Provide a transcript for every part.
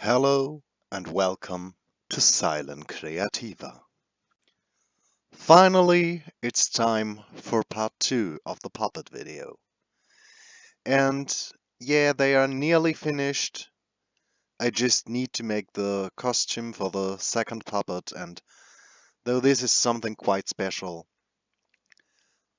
Hello and welcome to Silent Creativa. Finally, it's time for part 2 of the puppet video. And yeah, they are nearly finished. I just need to make the costume for the second puppet, and though this is something quite special,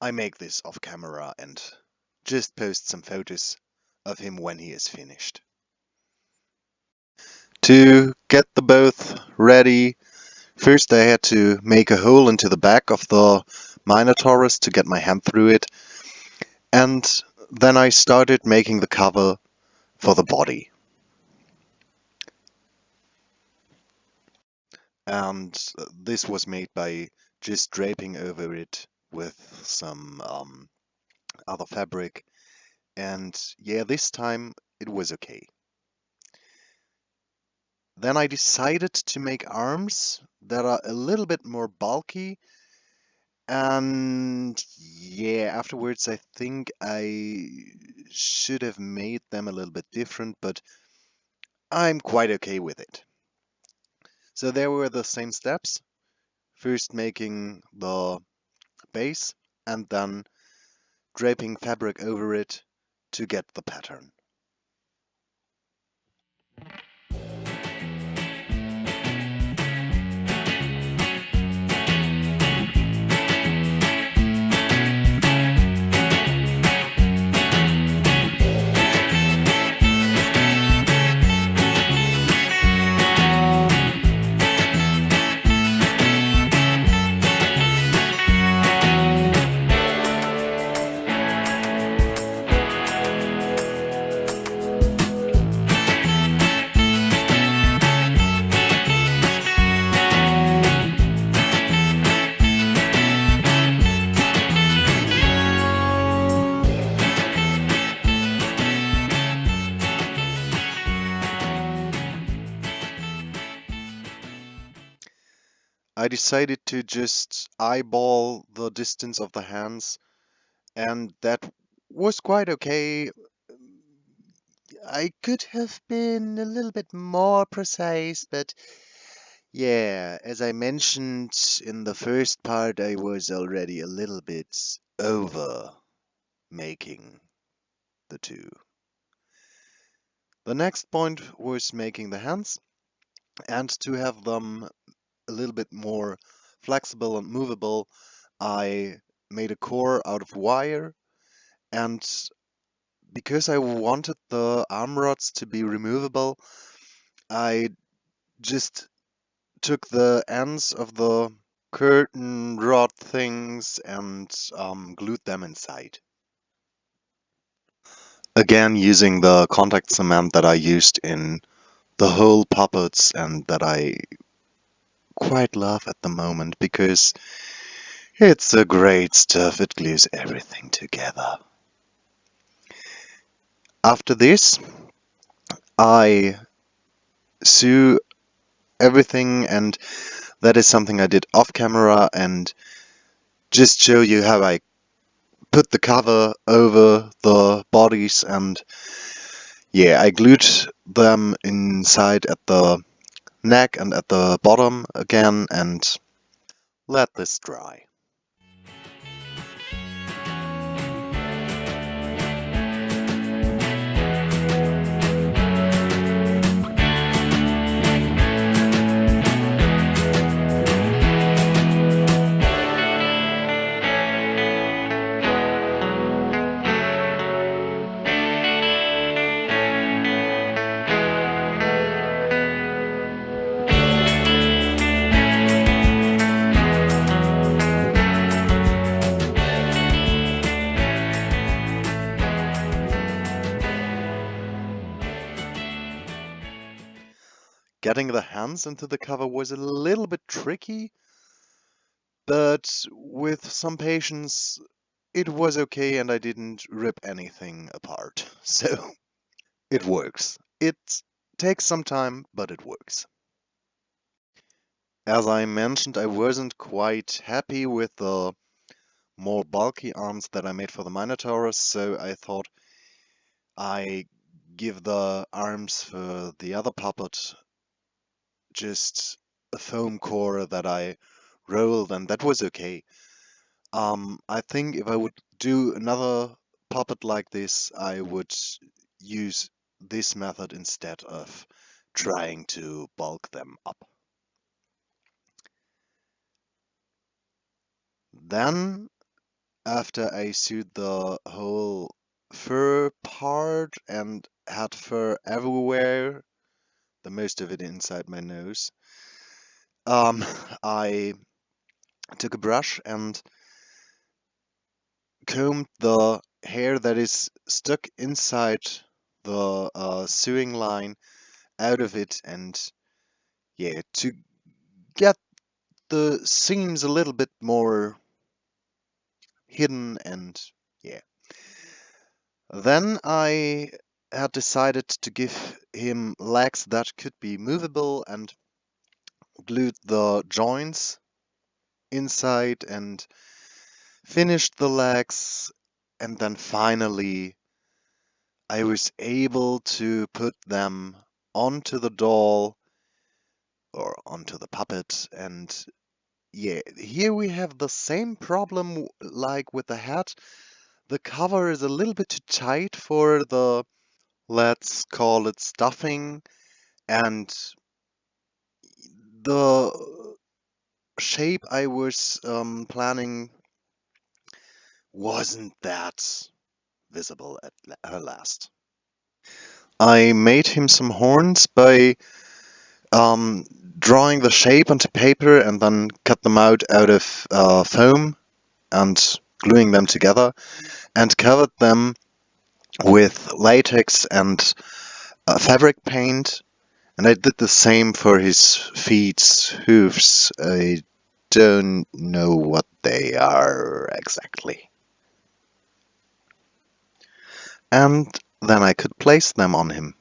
I make this off camera and just post some photos of him when he is finished. To get the both ready, first I had to make a hole into the back of the Minotaurus to get my hand through it, and then I started making the cover for the body. And this was made by just draping over it with some other fabric, and yeah, this time it was okay. Then I decided to make arms that are a little bit more bulky. And yeah, afterwards I think I should have made them a little bit different, but I'm quite okay with it. So there were the same steps. First making the base and then draping fabric over it to get the pattern. I decided to just eyeball the distance of the hands, and that was quite okay. I could have been a little bit more precise, but yeah, as I mentioned in the first part, I was already a little bit over making the two. The next point was making the hands, and to have them a little bit more flexible and movable, I made a core out of wire, and because I wanted the arm rods to be removable, I just took the ends of the curtain rod things and glued them inside. Again, using the contact cement that I used in the whole puppets and that I quite love at the moment because it's a great stuff. It glues everything together. After this, I sew everything, and that is something I did off camera, and just show you how I put the cover over the bodies, and yeah, I glued them inside at the neck and at the bottom again and let this dry. Getting the hands into the cover was a little bit tricky, but with some patience it was okay and I didn't rip anything apart. So it works. It takes some time, but it works. As I mentioned, I wasn't quite happy with the more bulky arms that I made for the Minotaurus, so I thought I give the arms for the other puppet just a foam core that I rolled, and that was okay. I think if I would do another puppet like this, I would use this method instead of trying to bulk them up. Then, after I sewed the whole fur part and had fur everywhere, the most of it inside my nose, I took a brush and combed the hair that is stuck inside the sewing line out of it, and yeah, to get the seams a little bit more hidden, and yeah. Then I had decided to give him legs that could be movable and glued the joints inside and finished the legs, and then finally I was able to put them onto the doll or onto the puppet, and yeah, here we have the same problem like with the hat. The cover is a little bit too tight for the, let's call it, stuffing, and the shape I was planning wasn't that visible at last. I made him some horns by um, drawing the shape onto paper and then cut them out of foam and gluing them together, and covered them with latex and fabric paint. And I did the same for his feet, hooves. I don't know what they are exactly. And then I could place them on him.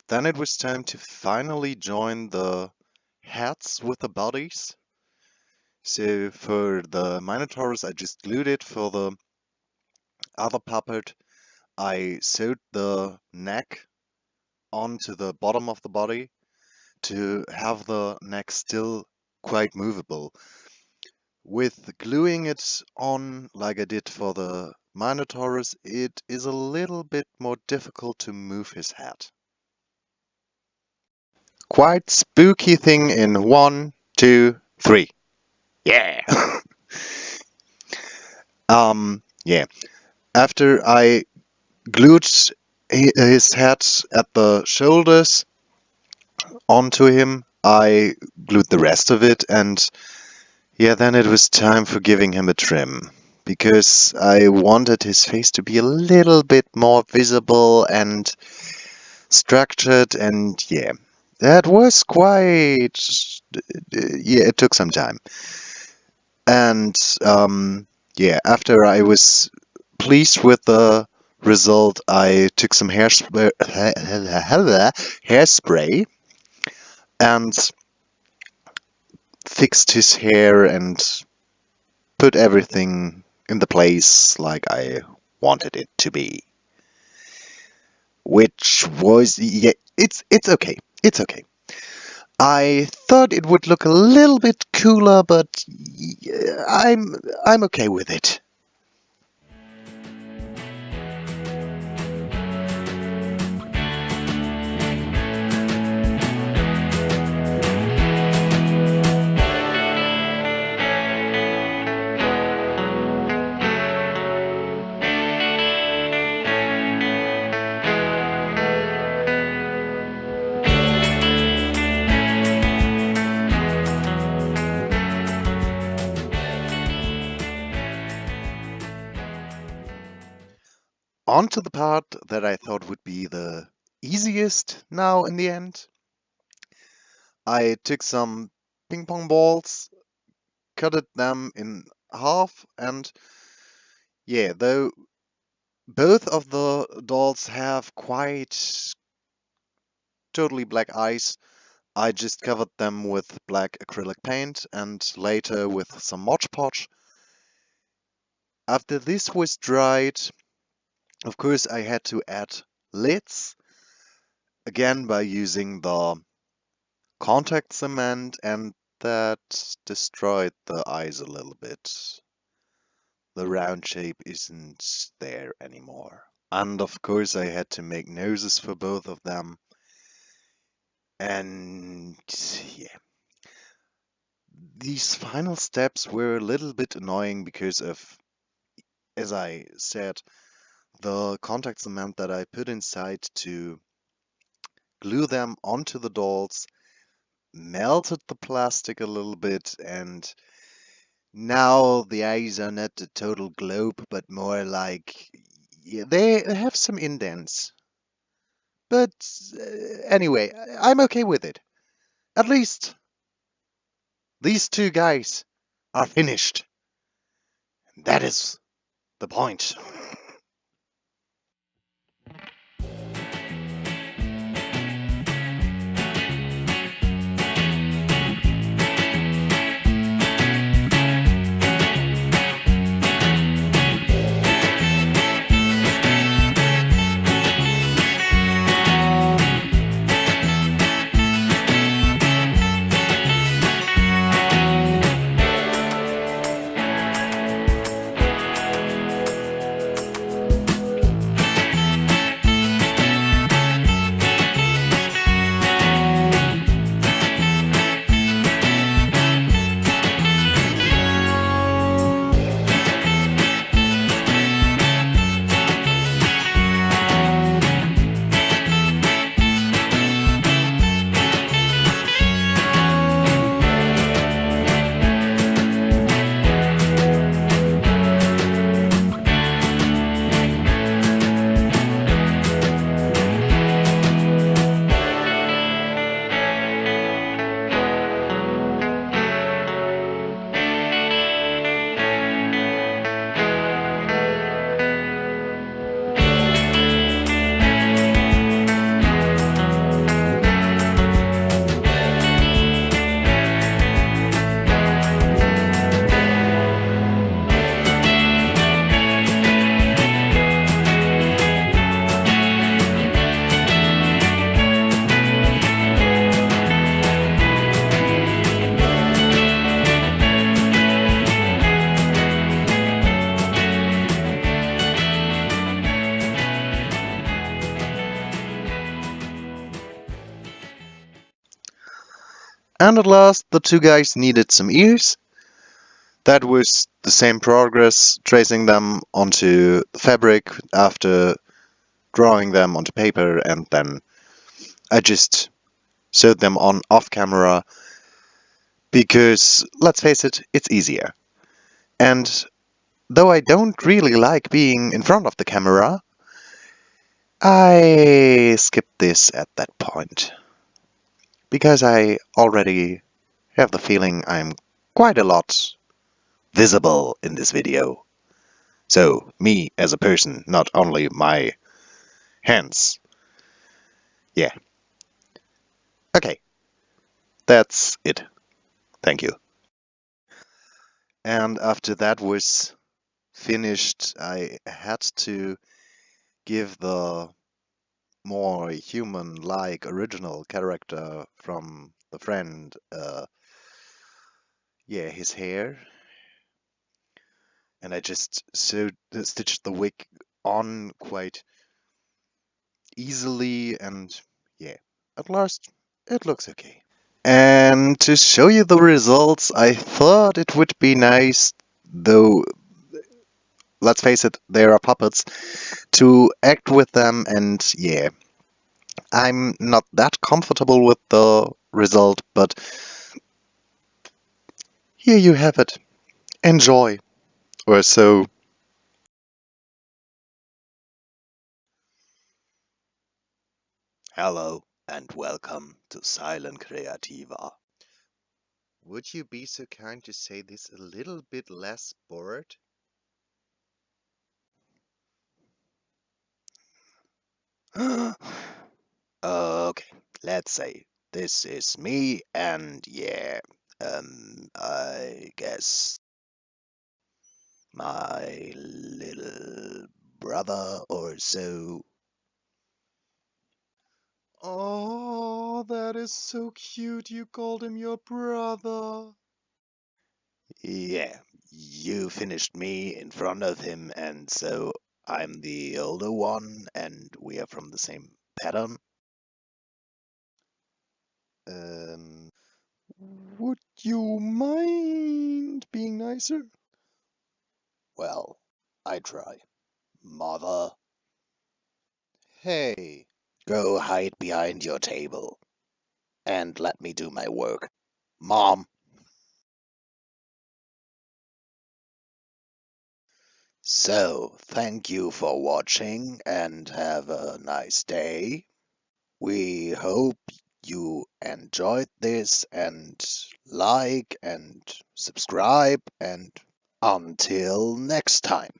Then it was time to finally join the heads with the bodies. So for the Minotaurus, I just glued it. For the other puppet, I sewed the neck onto the bottom of the body to have the neck still quite movable. With gluing it on like I did for the Minotaurus, it is a little bit more difficult to move his head. Quite spooky thing in 1, 2, 3. Yeah. Yeah. After I glued his head at the shoulders onto him, I glued the rest of it, and yeah, then it was time for giving him a trim, because I wanted his face to be a little bit more visible and structured, and yeah, that was quite, yeah, it took some time. And yeah, after I was pleased with the result, I took some hairspray and fixed his hair and put everything in the place like I wanted it to be. Which was, yeah, it's okay. It's okay. I thought it would look a little bit cooler, but I'm okay with it. On to the part that I thought would be the easiest now in the end. I took some ping pong balls, cutted them in half, and yeah, though both of the dolls have quite totally black eyes, I just covered them with black acrylic paint and later with some Mod Podge. After this was dried, of course I had to add lids, again by using the contact cement, and that destroyed the eyes a little bit. The round shape isn't there anymore. And of course I had to make noses for both of them. And yeah, these final steps were a little bit annoying because of, as I said, the contact cement that I put inside to glue them onto the dolls melted the plastic a little bit, and now the eyes are not a total globe, but more like, yeah, they have some indents. But anyway, I'm okay with it. At least these two guys are finished. That is the point. And at last, the two guys needed some ears. That was the same progress, tracing them onto the fabric after drawing them onto paper, and then I just sewed them on off camera because, let's face it, it's easier. And though I don't really like being in front of the camera, I skipped this at that point. Because I already have the feeling I'm quite a lot visible in this video. So, me as a person, not only my hands. Yeah. Okay. That's it. Thank you. And after that was finished, I had to give the more human-like original character from the friend, yeah, his hair. And I just stitched the wig on quite easily, and yeah, at last it looks okay. And to show you the results, I thought it would be nice, though let's face it, they are puppets, to act with them, and yeah, I'm not that comfortable with the result, but here you have it. Enjoy. Or so Hello and welcome to Silent Creativa. Would you be so kind to say this a little bit less bored? Okay, let's say this is me and I guess my little brother or so. Oh, that is so cute. You called him your brother. Yeah, you finished me in front of him, and so I'm the older one, and we are from the same pattern. Um, would you mind being nicer? Well, I try. Mother, Hey, go hide behind your table and let me do my work. Mom. So, thank you for watching and have a nice day. We hope you enjoyed this and like and subscribe, and until next time.